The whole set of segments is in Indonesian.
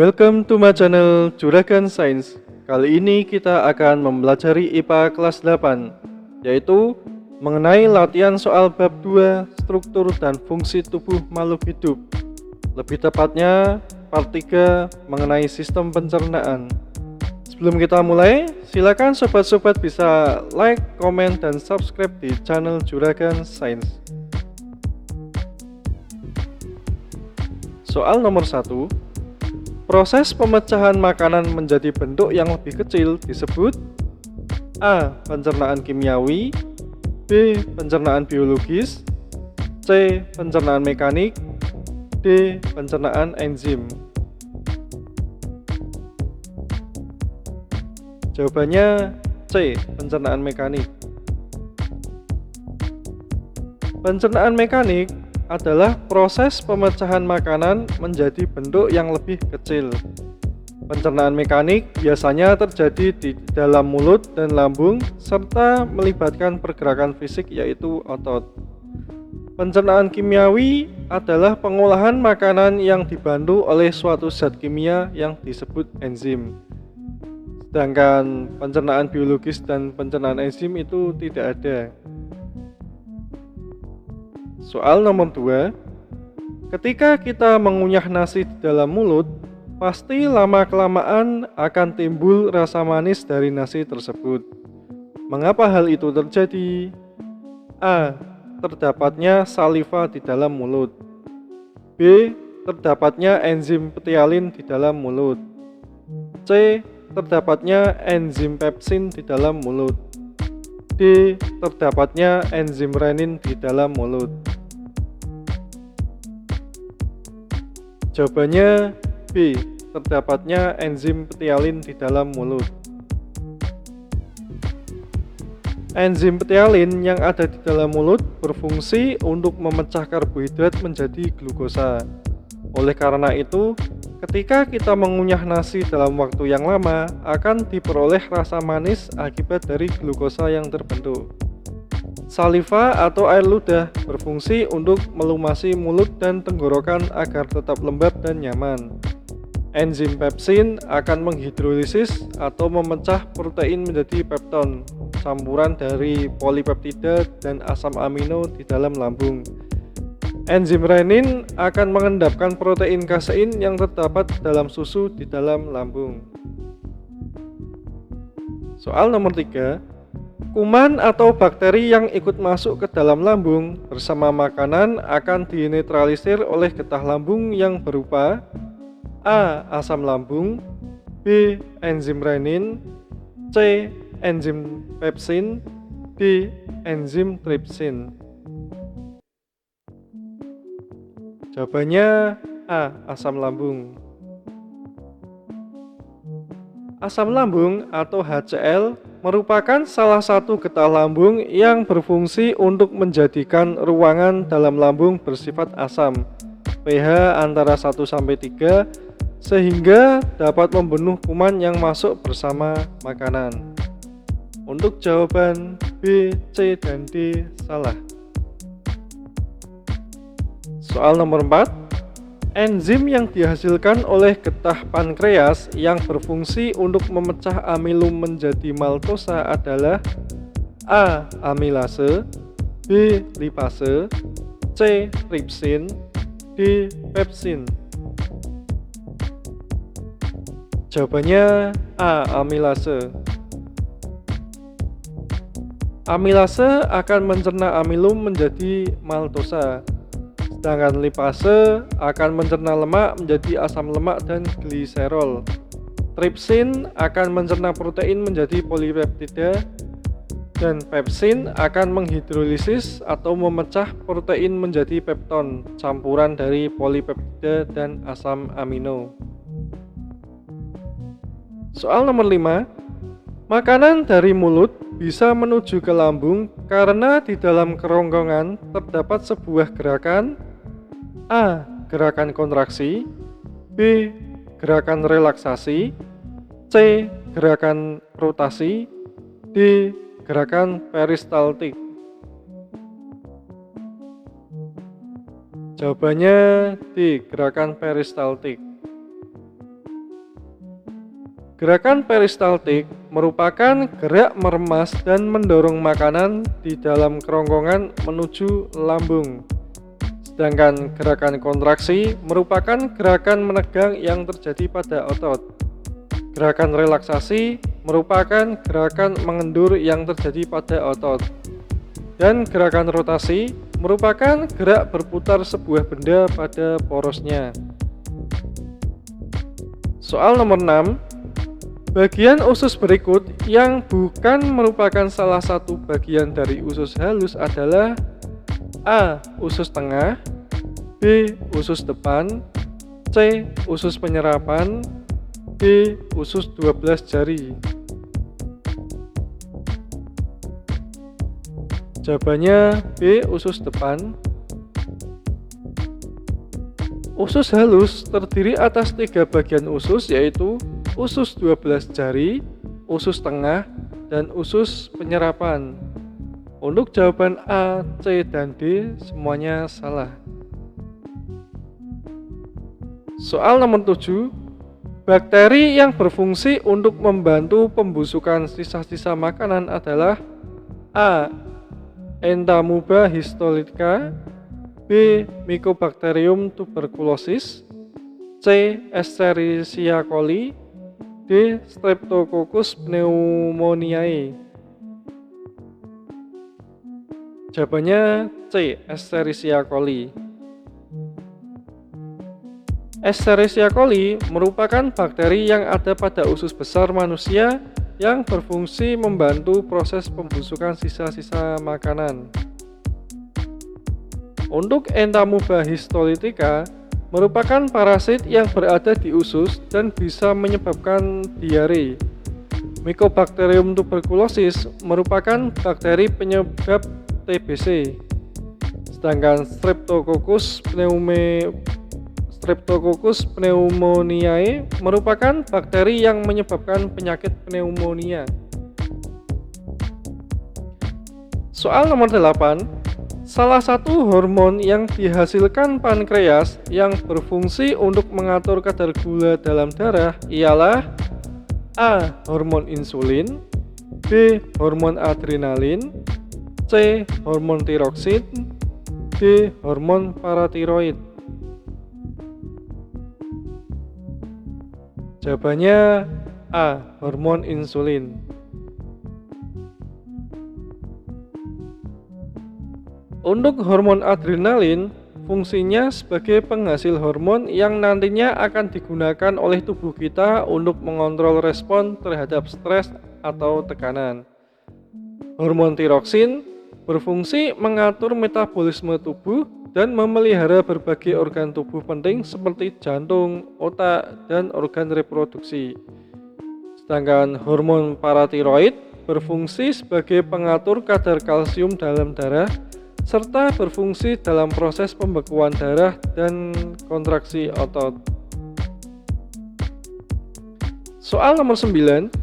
Welcome to my channel Juragan Science. Kali ini kita akan mempelajari IPA kelas 8, yaitu mengenai latihan soal bab 2 struktur dan fungsi tubuh makhluk hidup. Lebih tepatnya part 3 mengenai sistem pencernaan. Sebelum kita mulai, silakan sobat-sobat bisa like, komen, dan subscribe di channel Juragan Science. Soal nomor 1. Proses pemecahan makanan menjadi bentuk yang lebih kecil disebut A. Pencernaan kimiawi, B. Pencernaan biologis, C. Pencernaan mekanik, D. Pencernaan enzim. Jawabannya C. Pencernaan mekanik. Pencernaan mekanik adalah proses pemecahan makanan menjadi bentuk yang lebih kecil. Pencernaan mekanik biasanya terjadi di dalam mulut dan lambung serta melibatkan pergerakan fisik yaitu otot. Pencernaan kimiawi adalah pengolahan makanan yang dibantu oleh suatu zat kimia yang disebut enzim. Sedangkan pencernaan biologis dan pencernaan enzim itu tidak ada. Soal nomor 2. Ketika kita mengunyah nasi di dalam mulut, pasti lama-kelamaan akan timbul rasa manis dari nasi tersebut. Mengapa hal itu terjadi? A. Terdapatnya saliva di dalam mulut. B. Terdapatnya enzim ptialin di dalam mulut. C. Terdapatnya enzim pepsin di dalam mulut. D. Terdapatnya enzim renin di dalam mulut. Jawabannya B. Terdapatnya enzim ptialin di dalam mulut. Enzim ptialin yang ada di dalam mulut berfungsi untuk memecah karbohidrat menjadi glukosa. Oleh karena itu, ketika kita mengunyah nasi dalam waktu yang lama, akan diperoleh rasa manis akibat dari glukosa yang terbentuk. Saliva atau air ludah berfungsi untuk melumasi mulut dan tenggorokan agar tetap lembab dan nyaman. Enzim pepsin akan menghidrolisis atau memecah protein menjadi pepton, campuran dari polipeptida dan asam amino di dalam lambung. Enzim renin akan mengendapkan protein kasein yang terdapat dalam susu di dalam lambung. Soal nomor 3. Kuman atau bakteri yang ikut masuk ke dalam lambung bersama makanan akan dinetralisir oleh getah lambung yang berupa A. Asam lambung, B. Enzim renin, C. Enzim pepsin, D. Enzim tripsin. Jawabannya A. Asam lambung. Asam lambung atau HCl merupakan salah satu getah lambung yang berfungsi untuk menjadikan ruangan dalam lambung bersifat asam, pH antara 1-3, sehingga dapat membunuh kuman yang masuk bersama makanan. Untuk jawaban B, C, dan D salah. Soal nomor 4. Enzim yang dihasilkan oleh getah pankreas yang berfungsi untuk memecah amilum menjadi maltosa adalah A. Amilase, B. Lipase, C. Tripsin, D. pepsin. Jawabannya A. Amilase. Amilase akan mencerna amilum menjadi maltosa. Sedangkan lipase akan mencerna lemak menjadi asam lemak dan gliserol. Tripsin akan mencerna protein menjadi polipeptida, dan pepsin akan menghidrolisis atau memecah protein menjadi pepton, campuran dari polipeptida dan asam amino. Soal nomor 5. Makanan dari mulut bisa menuju ke lambung karena di dalam kerongkongan terdapat sebuah gerakan A. Gerakan kontraksi, B. Gerakan relaksasi, C. Gerakan rotasi, D. Gerakan peristaltik. Jawabannya D. Gerakan peristaltik. Gerakan peristaltik merupakan gerak meremas dan mendorong makanan di dalam kerongkongan menuju lambung. Sedangkan gerakan kontraksi merupakan gerakan menegang yang terjadi pada otot. Gerakan relaksasi merupakan gerakan mengendur yang terjadi pada otot. Dan gerakan rotasi merupakan gerak berputar sebuah benda pada porosnya. Soal nomor 6. Bagian usus berikut yang bukan merupakan salah satu bagian dari usus halus adalah A. Usus tengah, B. Usus depan, C. Usus penyerapan, D. Usus 12 jari. Jawabannya B. Usus depan. Usus halus terdiri atas 3 bagian usus, yaitu usus 12 jari, usus tengah, dan usus penyerapan. Untuk jawaban A, C, dan D semuanya salah. Soal nomor 7. Bakteri yang berfungsi untuk membantu pembusukan sisa-sisa makanan adalah A. Entamuba histolytica, B. Mycobacterium tuberculosis, C. Escherichia coli, D. Streptococcus pneumoniae. Jawabannya C. Escherichia coli. Escherichia coli merupakan bakteri yang ada pada usus besar manusia yang berfungsi membantu proses pembusukan sisa-sisa makanan. Untuk Entamuba histolytica merupakan parasit yang berada di usus dan bisa menyebabkan diare. Mycobacterium tuberculosis merupakan bakteri penyebab TBC. Sedangkan Streptococcus pneumoniae merupakan bakteri yang menyebabkan penyakit pneumonia. Soal nomor 8. Salah satu hormon yang dihasilkan pankreas yang berfungsi untuk mengatur kadar gula dalam darah ialah A. Hormon insulin, B. Hormon adrenalin, C. Hormon tiroksin, D. Hormon paratiroid. Jawabannya A. Hormon insulin. Untuk hormon adrenalin, fungsinya sebagai penghasil hormon yang nantinya akan digunakan oleh tubuh kita untuk mengontrol respon terhadap stres atau tekanan. Hormon tiroksin berfungsi mengatur metabolisme tubuh dan memelihara berbagai organ tubuh penting seperti jantung, otak, dan organ reproduksi. Sedangkan hormon paratiroid berfungsi sebagai pengatur kadar kalsium dalam darah serta berfungsi dalam proses pembekuan darah dan kontraksi otot. Soal nomor 9.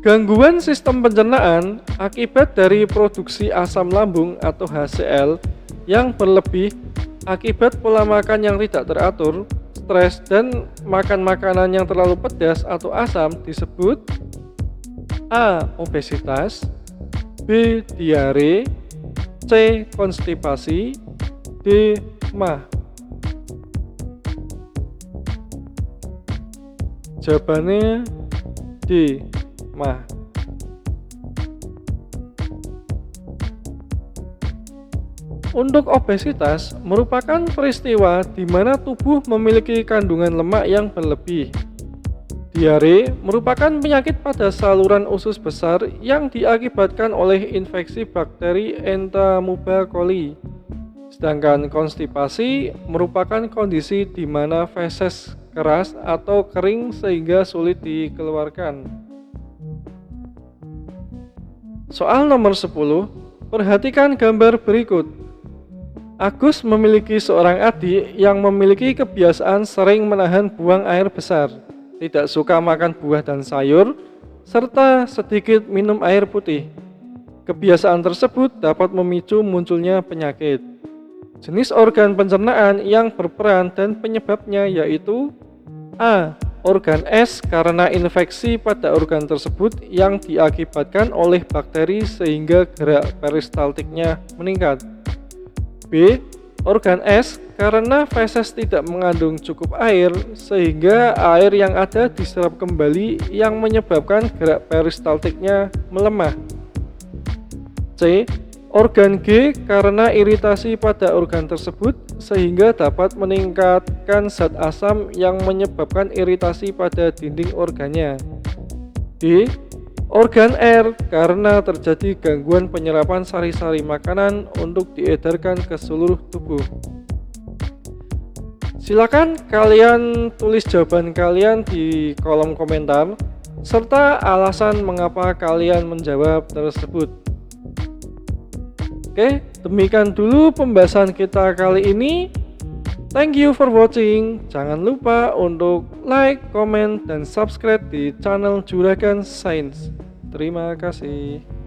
Gangguan sistem pencernaan akibat dari produksi asam lambung atau HCl yang berlebih akibat pola makan yang tidak teratur, stres, dan makan makanan yang terlalu pedas atau asam disebut A. Obesitas, B. Diare, C. Konstipasi, D. MAH. Jawabannya D. MAH. Untuk obesitas merupakan peristiwa di mana tubuh memiliki kandungan lemak yang berlebih. Diare merupakan penyakit pada saluran usus besar yang diakibatkan oleh infeksi bakteri Entamuba coli. Sedangkan konstipasi merupakan kondisi di mana feses keras atau kering sehingga sulit dikeluarkan. Soal nomor 10, perhatikan gambar berikut. Agus memiliki seorang adik yang memiliki kebiasaan sering menahan buang air besar, tidak suka makan buah dan sayur, serta sedikit minum air putih. Kebiasaan tersebut dapat memicu munculnya penyakit. Jenis organ pencernaan yang berperan dan penyebabnya yaitu A. organ S karena infeksi pada organ tersebut yang diakibatkan oleh bakteri sehingga gerak peristaltiknya meningkat. B. Organ S karena feses tidak mengandung cukup air sehingga air yang ada diserap kembali yang menyebabkan gerak peristaltiknya melemah. C. Organ G karena iritasi pada organ tersebut sehingga dapat meningkatkan zat asam yang menyebabkan iritasi pada dinding organnya. D. Organ R karena terjadi gangguan penyerapan sari-sari makanan untuk diedarkan ke seluruh tubuh. Silakan kalian tulis jawaban kalian di kolom komentar serta alasan mengapa kalian menjawab tersebut. Oke, demikian dulu pembahasan kita kali ini. Thank you for watching. Jangan lupa untuk like, comment, dan subscribe di channel Juragan Science. Terima kasih.